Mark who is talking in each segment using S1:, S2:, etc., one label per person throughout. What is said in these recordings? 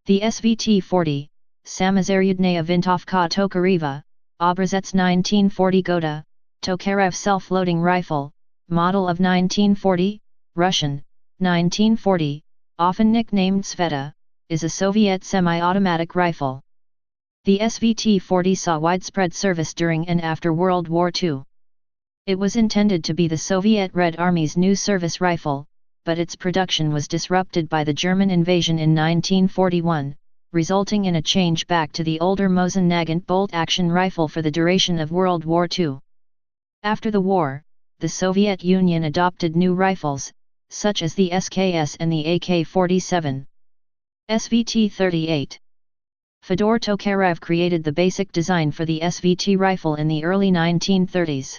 S1: The SVT-40, Samozaryadnaya Vintovka Tokareва, Obrazets 1940 Goda, Tokarev self-loading rifle, model of 1940, Russian, 1940, often nicknamed Sveta, is a Soviet semi-automatic rifle. The SVT-40 saw widespread service during and after World War II. It was intended to be the Soviet Red Army's new service rifle, but its production was disrupted by the German invasion in 1941, resulting in a change back to the older Mosin-Nagant bolt-action rifle for the duration of World War II. After the war, the Soviet Union adopted new rifles, such as the SKS and the AK-47. SVT-38. Fyodor Tokarev created the basic design for the SVT rifle in the early 1930s.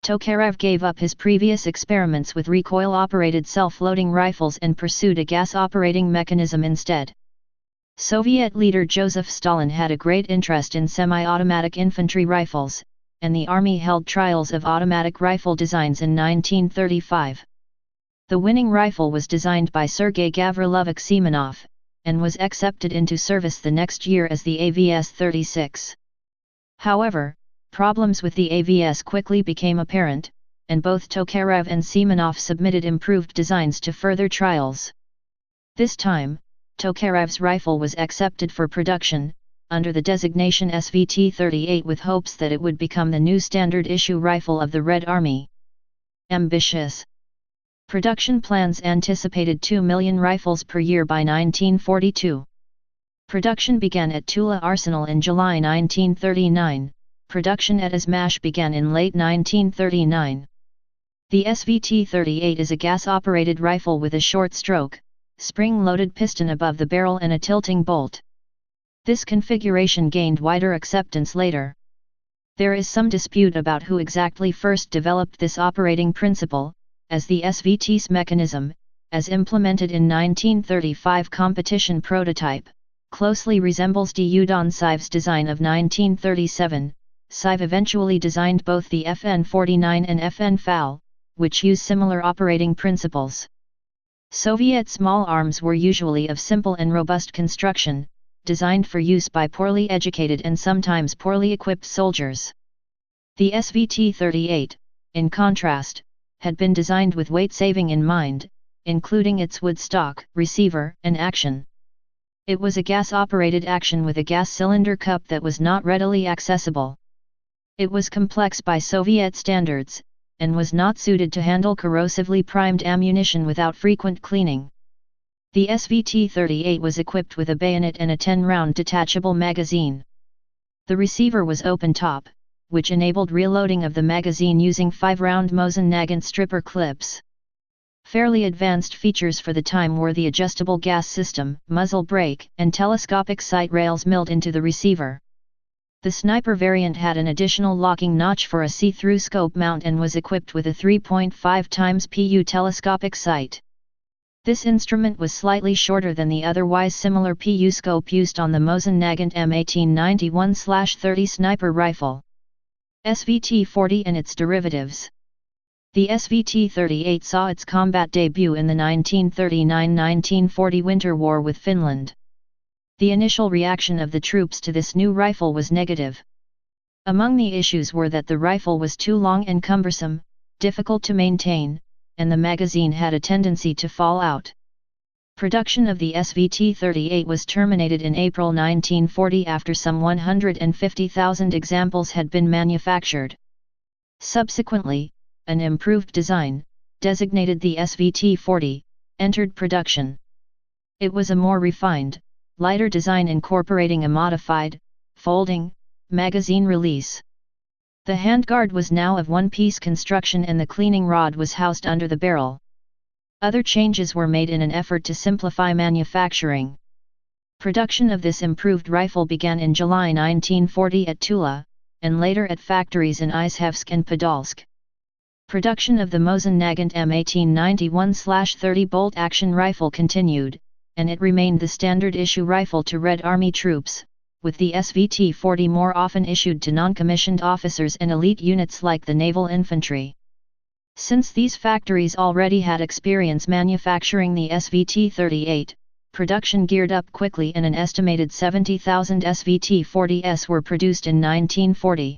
S1: Tokarev gave up his previous experiments with recoil-operated self-loading rifles and pursued a gas-operating mechanism instead. Soviet leader Joseph Stalin had a great interest in semi-automatic infantry rifles, and the army held trials of automatic rifle designs in 1935. The winning rifle was designed by Sergei Gavrilovich Semenov, and was accepted into service the next year as the AVS-36. However, problems with the AVS quickly became apparent, and both Tokarev and Semenov submitted improved designs to further trials. This time, Tokarev's rifle was accepted for production, under the designation SVT-38 with hopes that it would become the new standard issue rifle of the Red Army. Ambitious. Production plans anticipated 2 million rifles per year by 1942. Production began at Tula Arsenal in July 1939. Production at Izmash began in late 1939. The SVT-38 is a gas-operated rifle with a short stroke, spring-loaded piston above the barrel and a tilting bolt. This configuration gained wider acceptance later. There is some dispute about who exactly first developed this operating principle, as the SVT's mechanism, as implemented in 1935 competition prototype, closely resembles D. Udon Sive's design of 1937. Sive eventually designed both the FN-49 and FN-FAL, which use similar operating principles. Soviet small arms were usually of simple and robust construction, designed for use by poorly educated and sometimes poorly equipped soldiers. The SVT-38, in contrast, had been designed with weight saving in mind, including its wood stock, receiver, and action. It was a gas-operated action with a gas cylinder cup that was not readily accessible. It was complex by Soviet standards, and was not suited to handle corrosively primed ammunition without frequent cleaning. The SVT-38 was equipped with a bayonet and a 10-round detachable magazine. The receiver was open-top, which enabled reloading of the magazine using 5-round Mosin-Nagant stripper clips. Fairly advanced features for the time were the adjustable gas system, muzzle brake, and telescopic sight rails milled into the receiver. The sniper variant had an additional locking notch for a see-through scope mount and was equipped with a 3.5 times PU telescopic sight. This instrument was slightly shorter than the otherwise similar PU scope used on the Mosin-Nagant M1891/30 sniper rifle. SVT-40 and its derivatives. The SVT-38 saw its combat debut in the 1939–1940 Winter War with Finland. The initial reaction of the troops to this new rifle was negative. Among the issues were that the rifle was too long and cumbersome, difficult to maintain, and the magazine had a tendency to fall out. Production of the SVT-38 was terminated in April 1940 after some 150,000 examples had been manufactured. Subsequently, an improved design, designated the SVT-40, entered production. It was a more refined, lighter design incorporating a modified, folding, magazine release. The handguard was now of one-piece construction and the cleaning rod was housed under the barrel. Other changes were made in an effort to simplify manufacturing. Production of this improved rifle began in July 1940 at Tula, and later at factories in Izhevsk and Podolsk. Production of the Mosin-Nagant M1891/30 bolt-action rifle continued, and it remained the standard issue rifle to Red Army troops, with the SVT-40 more often issued to non-commissioned officers and elite units like the naval infantry. Since these factories already had experience manufacturing the SVT-38, production geared up quickly and an estimated 70,000 SVT-40s were produced in 1940.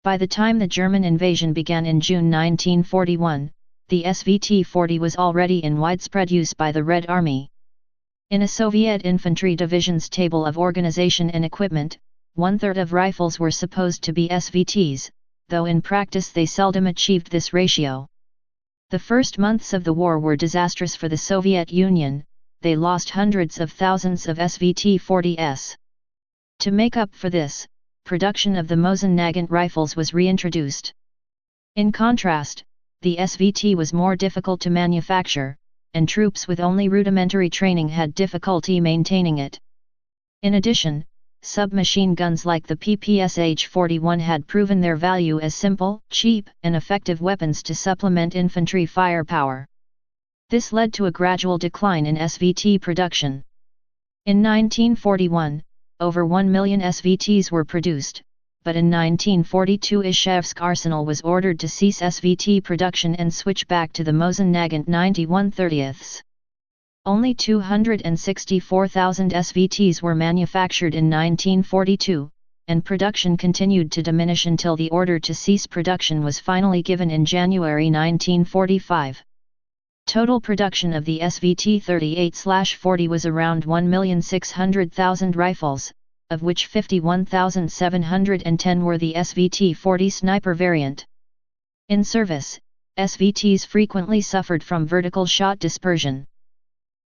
S1: By the time the German invasion began in June 1941, the SVT-40 was already in widespread use by the Red Army. In a Soviet infantry division's table of organization and equipment, 1/3 of rifles were supposed to be SVTs, though in practice they seldom achieved this ratio. The first months of the war were disastrous for the Soviet Union. They lost hundreds of thousands of SVT-40s. To make up for this, production of the Mosin-Nagant rifles was reintroduced. In contrast, the SVT was more difficult to manufacture, and troops with only rudimentary training had difficulty maintaining it. In addition, submachine guns like the PPSH-41 had proven their value as simple, cheap, and effective weapons to supplement infantry firepower. This led to a gradual decline in SVT production. In 1941, over 1 million SVTs were produced, but in 1942 Izhevsk Arsenal was ordered to cease SVT production and switch back to the Mosin-Nagant 91/30. Only 264,000 SVTs were manufactured in 1942, and production continued to diminish until the order to cease production was finally given in January 1945. Total production of the SVT-38/40 was around 1,600,000 rifles, of which 51,710 were the SVT-40 sniper variant. In service, SVTs frequently suffered from vertical shot dispersion.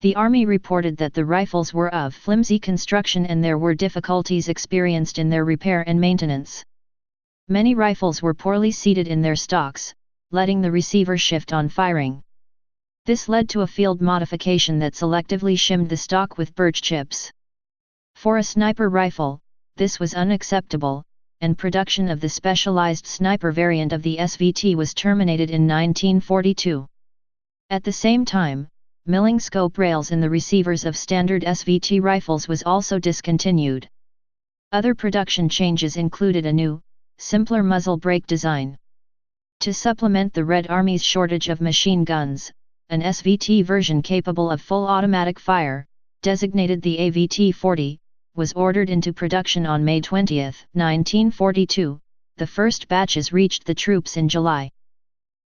S1: The Army reported that the rifles were of flimsy construction and there were difficulties experienced in their repair and maintenance. Many rifles were poorly seated in their stocks, letting the receiver shift on firing. This led to a field modification that selectively shimmed the stock with birch chips. For a sniper rifle, this was unacceptable, and production of the specialized sniper variant of the SVT was terminated in 1942. At the same time, milling scope rails in the receivers of standard SVT rifles was also discontinued. Other production changes included a new, simpler muzzle brake design. To supplement the Red Army's shortage of machine guns, an SVT version capable of full automatic fire, designated the AVT-40, was ordered into production on May 20, 1942. The first batches reached the troops in July.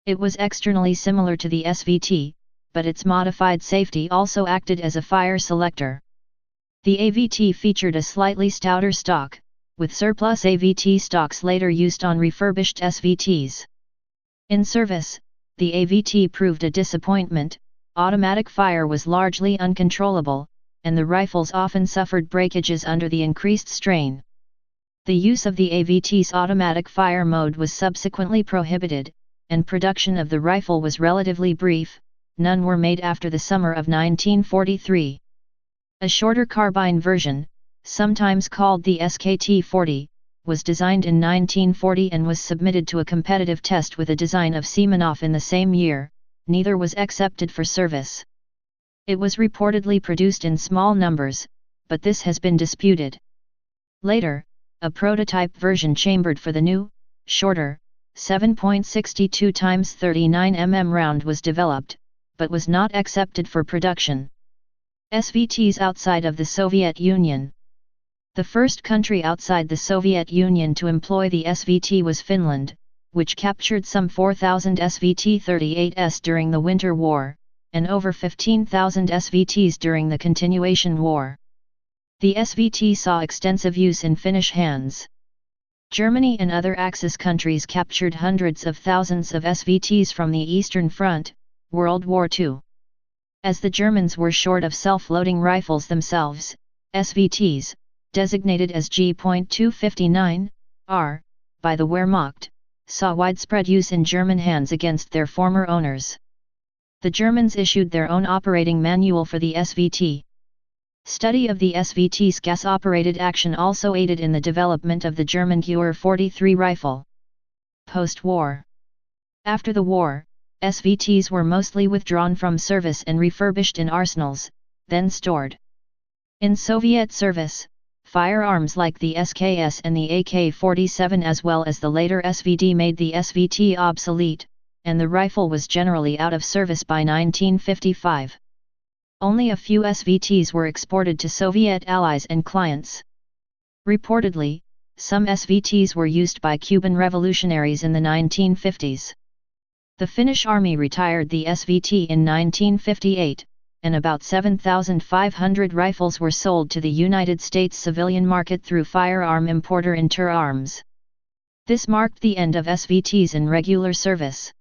S1: It was externally similar to the SVT, but its modified safety also acted as a fire selector. The AVT featured a slightly stouter stock, with surplus AVT stocks later used on refurbished SVTs. In service, the AVT proved a disappointment. Automatic fire was largely uncontrollable, and the rifles often suffered breakages under the increased strain. The use of the AVT's automatic fire mode was subsequently prohibited, and production of the rifle was relatively brief. None were made after the summer of 1943. A shorter carbine version, sometimes called the SKT-40, was designed in 1940 and was submitted to a competitive test with a design of Semenov in the same year. Neither was accepted for service. It was reportedly produced in small numbers, but this has been disputed. Later, a prototype version chambered for the new, shorter, 7.62 x 39 mm round was developed, but was not accepted for production. SVTs outside of the Soviet Union. The first country outside the Soviet Union to employ the SVT was Finland, which captured some 4,000 SVT-38s during the Winter War, and over 15,000 SVTs during the Continuation War. The SVT saw extensive use in Finnish hands. Germany and other Axis countries captured hundreds of thousands of SVTs from the Eastern Front, World War II. As the Germans were short of self-loading rifles themselves, SVTs, designated as G.259, by the Wehrmacht, saw widespread use in German hands against their former owners. The Germans issued their own operating manual for the SVT. Study of the SVT's gas-operated action also aided in the development of the German Gewehr 43 rifle. Post-war. After the war, SVTs were mostly withdrawn from service and refurbished in arsenals, then stored. In Soviet service, firearms like the SKS and the AK-47 as well as the later SVD made the SVT obsolete, and the rifle was generally out of service by 1955. Only a few SVTs were exported to Soviet allies and clients. Reportedly, some SVTs were used by Cuban revolutionaries in the 1950s. The Finnish army retired the SVT in 1958, and about 7,500 rifles were sold to the United States civilian market through firearm importer Inter Arms. This marked the end of SVTs in regular service.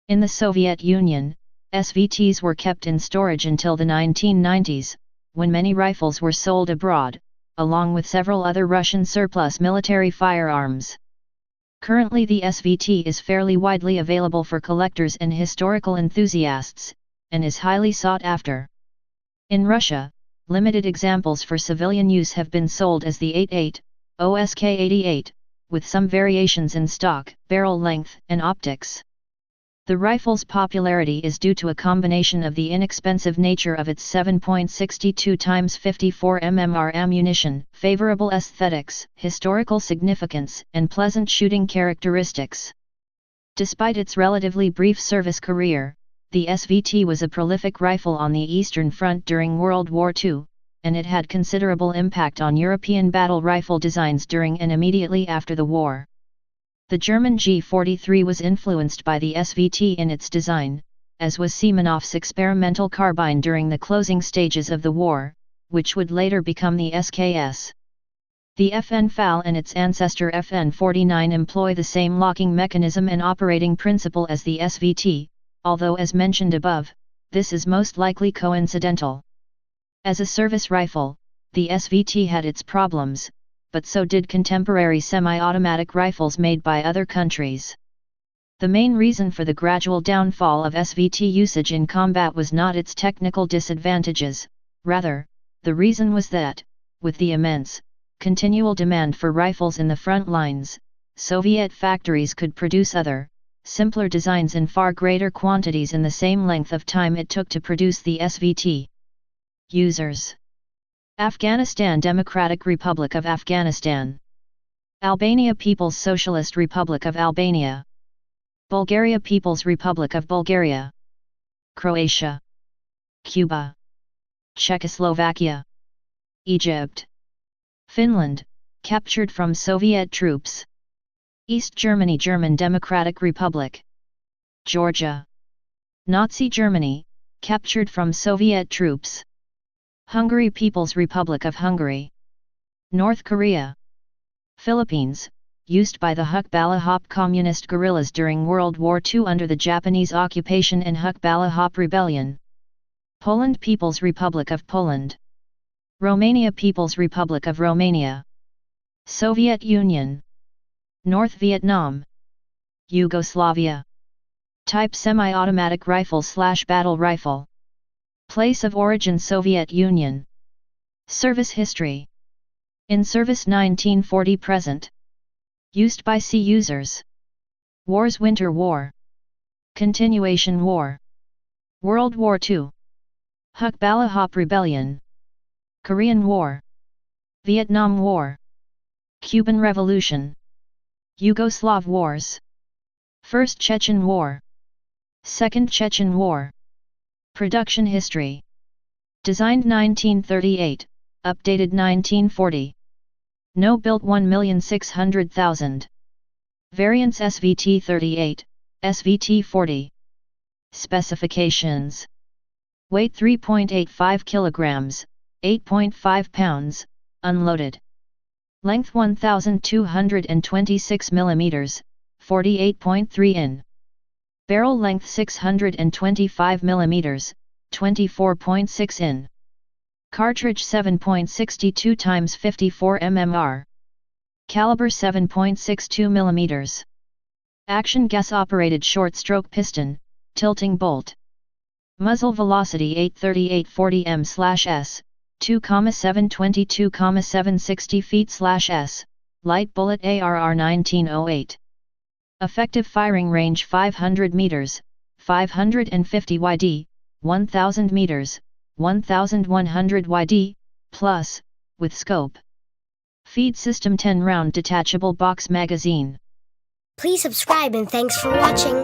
S1: In the Soviet Union, SVTs were kept in storage until the 1990s, when many rifles were sold abroad, along with several other Russian surplus military firearms. Currently the SVT is fairly widely available for collectors and historical enthusiasts, and is highly sought after. In Russia, limited examples for civilian use have been sold as the 88, OSK-88, with some variations in stock, barrel length, and optics. The rifle's popularity is due to a combination of the inexpensive nature of its 7.62 x 54 mmR ammunition, favorable aesthetics, historical significance, and pleasant shooting characteristics. Despite its relatively brief service career, the SVT was a prolific rifle on the Eastern Front during World War II, and it had considerable impact on European battle rifle designs during and immediately after the war. The German G43 was influenced by the SVT in its design, as was Simonov's experimental carbine during the closing stages of the war, which would later become the SKS. The FN FAL and its ancestor FN49 employ the same locking mechanism and operating principle as the SVT, although as mentioned above, this is most likely coincidental. As a service rifle, the SVT had its problems, but so did contemporary semi-automatic rifles made by other countries. The main reason for the gradual downfall of SVT usage in combat was not its technical disadvantages, rather, the reason was that, with the immense, continual demand for rifles in the front lines, Soviet factories could produce other, simpler designs in far greater quantities in the same length of time it took to produce the SVT. Users: Afghanistan, Democratic Republic of Afghanistan, Albania, People's Socialist Republic of Albania, Bulgaria, People's Republic of Bulgaria, Croatia, Cuba, Czechoslovakia, Egypt, Finland, captured from Soviet troops, East Germany, German Democratic Republic, Georgia, Nazi Germany, captured from Soviet troops, Hungary, People's Republic of Hungary, North Korea, Philippines, used by the Hukbalahap communist guerrillas during World War II under the Japanese occupation and Hukbalahap Rebellion, Poland, People's Republic of Poland, Romania, People's Republic of Romania, Soviet Union, North Vietnam, Yugoslavia. Type semi-automatic rifle/battle rifle. Place of origin Soviet Union. Service history. In service 1940 present. Used by C users. Wars: Winter War, Continuation War, World War II, Hukbalahap Rebellion, Korean War, Vietnam War, Cuban Revolution, Yugoslav Wars, First Chechen War, Second Chechen War. Production history. Designed 1938, updated 1940. No built 1,600,000. Variants SVT 38, SVT 40. Specifications. Weight 3.85 kilograms, 8.5 pounds, unloaded. Length 1,226 millimeters, 48.3 in. Barrel length 625 mm, 24.6 in. Cartridge 7.62 x 54 mmR. Caliber 7.62 mm. Action gas-operated short-stroke piston, tilting bolt. Muzzle velocity 838 m/s, 2,722,760 ft/s, light bullet ARR 1908. Effective firing range 500 meters, 550 yd, 1000 meters, 1100 yd, plus, with scope. Feed system 10-round detachable box magazine.
S2: Please subscribe and thanks for watching.